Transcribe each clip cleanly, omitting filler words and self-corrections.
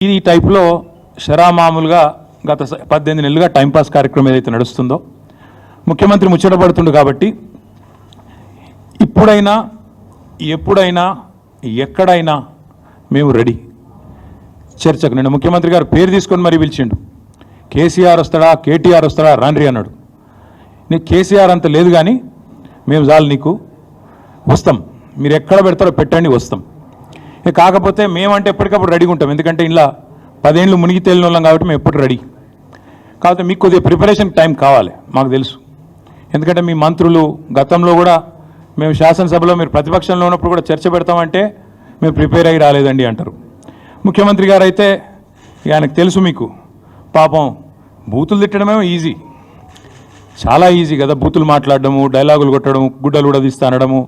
ఈ టైప్లో మామూలుగా గత 18 నెలలుగా టైంపాస్ కార్యక్రమం ఏదైతే నడుస్తుందో ముఖ్యమంత్రి ముచ్చటపడుతుండు కాబట్టి ఇప్పుడైనా ఎప్పుడైనా ఎక్కడైనా మేము రెడీ చర్చకు. నేను ముఖ్యమంత్రి గారు పేరు తీసుకొని మరీ పిలిచిండు. కేసీఆర్ వస్తాడా కేటీఆర్ వస్తాడా రాండ్రి అన్నాడు. నీకు కేసీఆర్ అంత లేదు కానీ మేము చాలు నీకు వస్తాం, మీరు ఎక్కడ పెడతారో పెట్టండి వస్తాం. కాకపోతే మేమంటే ఎప్పటికప్పుడు రెడీగా ఉంటాం, ఎందుకంటే ఇలా 10 ఏళ్ళు మునిగి తేలిన వాళ్ళం కాబట్టి మేము ఎప్పుడు రెడీ. కాకపోతే మీకు కొద్దిగా ప్రిపరేషన్ టైం కావాలి, మాకు తెలుసు. ఎందుకంటే మీ మంత్రులు గతంలో కూడా మేము శాసనసభలో మీరు ప్రతిపక్షంలో ఉన్నప్పుడు కూడా చర్చ పెడతామంటే మేము ప్రిపేర్ అయ్యి రాలేదండి అంటారు. ముఖ్యమంత్రి గారు అయితే ఆయనకు తెలుసు, మీకు పాపం బూతులు తిట్టడమే ఈజీ, చాలా ఈజీ కదా. బూతులు మాట్లాడడము, డైలాగులు కొట్టడము, గుడ్డలు ఉడదీస్తా అనడము,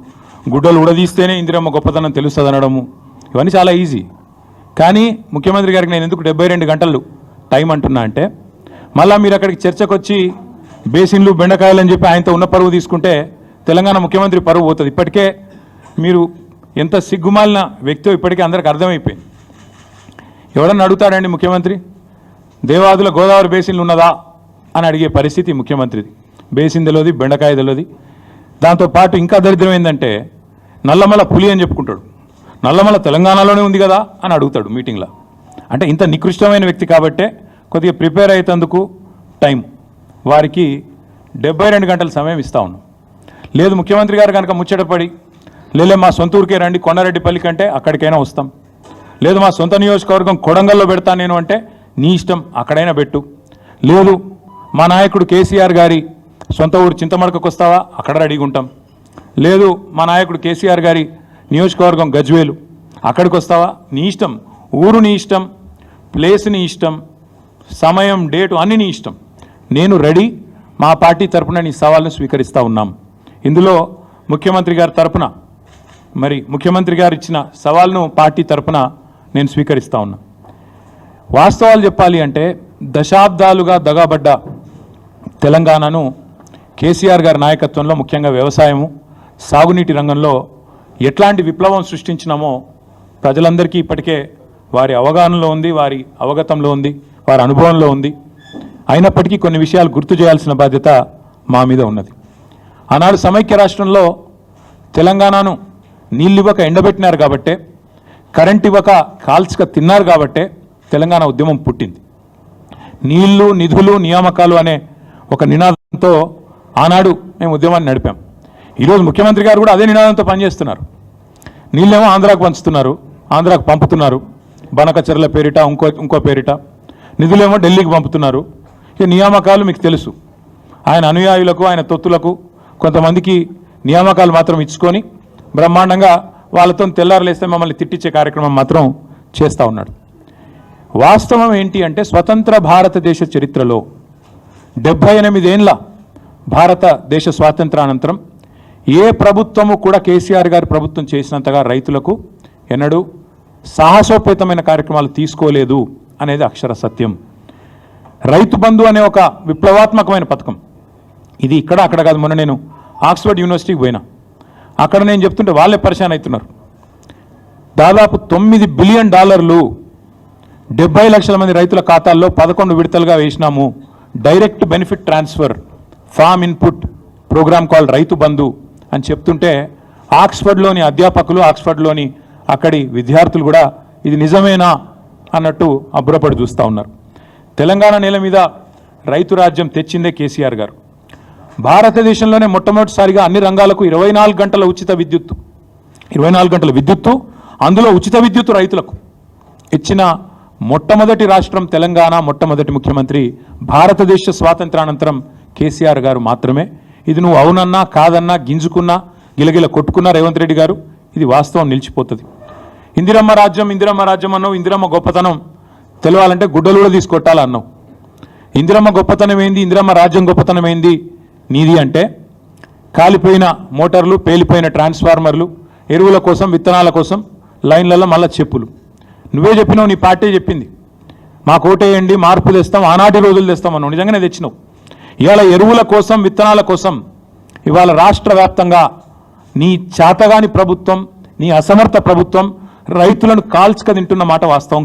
గుడ్డలు ఉడదీస్తేనే ఇందిరమ్మ గొప్పతనం తెలుస్తుంది అనడము, ఇవన్నీ చాలా ఈజీ. కానీ ముఖ్యమంత్రి గారికి నేను ఎందుకు 72 గంటలు టైం అంటున్నా అంటే, మళ్ళీ మీరు అక్కడికి చర్చకు వచ్చి బేసిన్లు బెండకాయలు అని చెప్పి ఆయనతో ఉన్న పరువు తీసుకుంటే తెలంగాణ ముఖ్యమంత్రి పరువు పోతుంది. ఇప్పటికే మీరు ఎంత సిగ్గుమాలిన వ్యక్తో ఇప్పటికే అందరికి అర్థమైపోయింది. ఎవడన్నా అడుగుతాడండి ముఖ్యమంత్రి దేవాదుల గోదావరి బేసిన్లు ఉన్నదా అని అడిగే పరిస్థితి ముఖ్యమంత్రిది. బేసిన్ తెలియదు, బెండకాయ తెలియదు. దాంతోపాటు ఇంకా దరిద్రం ఏంటంటే నల్లమల పులి అని చెప్పుకుంటాడు. నల్లమల తెలంగాణలోనే ఉంది కదా అని అడుగుతాడు మీటింగ్లో. అంటే ఇంత నికృష్టమైన వ్యక్తి కాబట్టే కొద్దిగా ప్రిపేర్ అయ్యేందుకు టైం వారికి 72 గంటల సమయం ఇస్తా ఉన్నాం. లేదు ముఖ్యమంత్రి గారు కనుక ముచ్చటపడి లేలే మా సొంత ఊరికే రండి కొండారెడ్డిపల్లి కంటే అక్కడికైనా వస్తాం, లేదు మా సొంత నియోజకవర్గం కొడంగల్లో పెడతా నేను అంటే నీ ఇష్టం అక్కడైనా పెట్టు, లేదు మా నాయకుడు కేసీఆర్ గారి సొంత ఊరు చింతమడకకు వస్తావా అక్కడ రెడీగా ఉంటాం, లేదు మా నాయకుడు కేసీఆర్ గారి నియోజకవర్గం గజ్వేలు అక్కడికి వస్తావా నీ ఇష్టం, ఊరు నీ ఇష్టం, ప్లేస్ నీ ఇష్టం, సమయం డేటు అన్నీ నీ ఇష్టం, నేను రెడీ, మా పార్టీ తరఫున నీ సవాల్ను స్వీకరిస్తూ ఉన్నాం. ఇందులో ముఖ్యమంత్రి గారి తరఫున మరి ముఖ్యమంత్రి గారు ఇచ్చిన సవాల్ను పార్టీ తరఫున నేను స్వీకరిస్తూ ఉన్నా. వాస్తవాలు చెప్పాలి అంటే దశాబ్దాలుగా దగాబడ్డ తెలంగాణను కేసీఆర్ గారి నాయకత్వంలో ముఖ్యంగా వ్యవసాయము సాగునీటి రంగంలో ఎట్లాంటి విప్లవం సృష్టించినామో ప్రజలందరికీ ఇప్పటికే వారి అవగాహనలో ఉంది, వారి అవగతంలో ఉంది, వారి అనుభవంలో ఉంది. అయినప్పటికీ కొన్ని విషయాలు గుర్తు చేయాల్సిన బాధ్యత మా మీద ఉన్నది. ఆనాడు సమైక్య రాష్ట్రంలో తెలంగాణను నీళ్ళు ఇవ్వక ఎండబెట్టినారు కాబట్టే, కరెంట్ ఇవ్వక కాల్చక తిన్నారు కాబట్టే తెలంగాణ ఉద్యమం పుట్టింది. నీళ్లు నిధులు నియామకాలు అనే ఒక నినాదంతో ఆనాడు మేము ఉద్యమాన్ని నడిపాం. ఈరోజు ముఖ్యమంత్రి గారు కూడా అదే నినాదంతో పనిచేస్తున్నారు. నీళ్ళేమో ఆంధ్రాకు పంచుతున్నారు, ఆంధ్రాకు పంపుతున్నారు, బనకచెర్ల పేరిట ఇంకో పేరిట, నిధులేమో ఢిల్లీకి పంపుతున్నారు. ఇక నియామకాలు మీకు తెలుసు, ఆయన అనుయాయులకు ఆయన తొత్తులకు కొంతమందికి నియామకాలు మాత్రం ఇచ్చుకొని బ్రహ్మాండంగా వాళ్ళతో తెల్లారులేస్తే మమ్మల్ని తిట్టించే కార్యక్రమం మాత్రం చేస్తూ ఉన్నాడు. వాస్తవం ఏంటి అంటే స్వతంత్ర భారతదేశ చరిత్రలో 78 ఏళ్ళ భారతదేశ స్వాతంత్రానంతరం ఏ ప్రభుత్వము కూడా కేసీఆర్ గారి ప్రభుత్వం చేసినంతగా రైతులకు ఎన్నడూ సాహసోపేతమైన కార్యక్రమాలు తీసుకోలేదు అనేది అక్షర సత్యం. రైతు బంధు అనే ఒక విప్లవాత్మకమైన పథకం, ఇది ఇక్కడ అక్కడ కాదు. మొన్న నేను ఆక్స్ఫర్డ్ యూనివర్సిటీకి పోయినా, అక్కడ నేను చెప్తుంటే వాళ్ళే పరిశాన్ అవుతున్నారు. దాదాపు $9 బిలియన్ 70 లక్షల మంది రైతుల ఖాతాల్లో 11 విడతలుగా వేసినాము. Direct benefit transfer farm input programme call Rythu Bandhu అని చెప్తుంటే ఆక్స్ఫర్డ్లోని అధ్యాపకులు, ఆక్స్ఫర్డ్లోని అక్కడి విద్యార్థులు కూడా ఇది నిజమేనా అన్నట్టు అబ్బురపడి చూస్తూ ఉన్నారు. తెలంగాణ నేల మీద రైతు రాజ్యం తెచ్చిందే కేసీఆర్ గారు. భారతదేశంలోనే మొట్టమొదటిసారిగా అన్ని రంగాలకు 24 గంటల ఉచిత విద్యుత్తు, 24 గంటల విద్యుత్తు, అందులో ఉచిత విద్యుత్తు రైతులకు ఇచ్చిన మొట్టమొదటి రాష్ట్రం తెలంగాణ, మొట్టమొదటి ముఖ్యమంత్రి భారతదేశ స్వాతంత్రానంతరం కేసీఆర్ గారు మాత్రమే. ఇది నువ్వు అవునన్నా కాదన్నా గింజుకున్నా గిలగిల కొట్టుకున్నా రేవంత్ రెడ్డి గారు, ఇది వాస్తవం నిలిచిపోతుంది. ఇందిరమ్మ రాజ్యం అన్నావు, ఇందిరమ్మ గొప్పతనం తెలవాలంటే గుడ్డలు కూడా తీసుకొట్టాలి అన్నావు. ఇందిరమ్మ గొప్పతనం ఏంది, ఇందిరమ్మ రాజ్యం గొప్పతనం ఏంది నీది అంటే కాలిపోయిన మోటార్లు, పేలిపోయిన ట్రాన్స్ఫార్మర్లు, ఎరువుల కోసం విత్తనాల కోసం లైన్లలో మళ్ళీ చెప్పులు. నువ్వే చెప్పినావు, నీ పార్టీ చెప్పింది మాకు ఓటేయండి మార్పు తెస్తాం, ఆనాటి రోజులు తెస్తాం అన్నావు, నిజంగానే తెచ్చినావు. ఇవాళ ఎరువుల కోసం విత్తనాల కోసం ఇవాళ రాష్ట్ర వ్యాప్తంగా నీ చేతగాని ప్రభుత్వం, నీ అసమర్థ ప్రభుత్వం రైతులను కాల్చుక తింటున్న మాట వాస్తవం.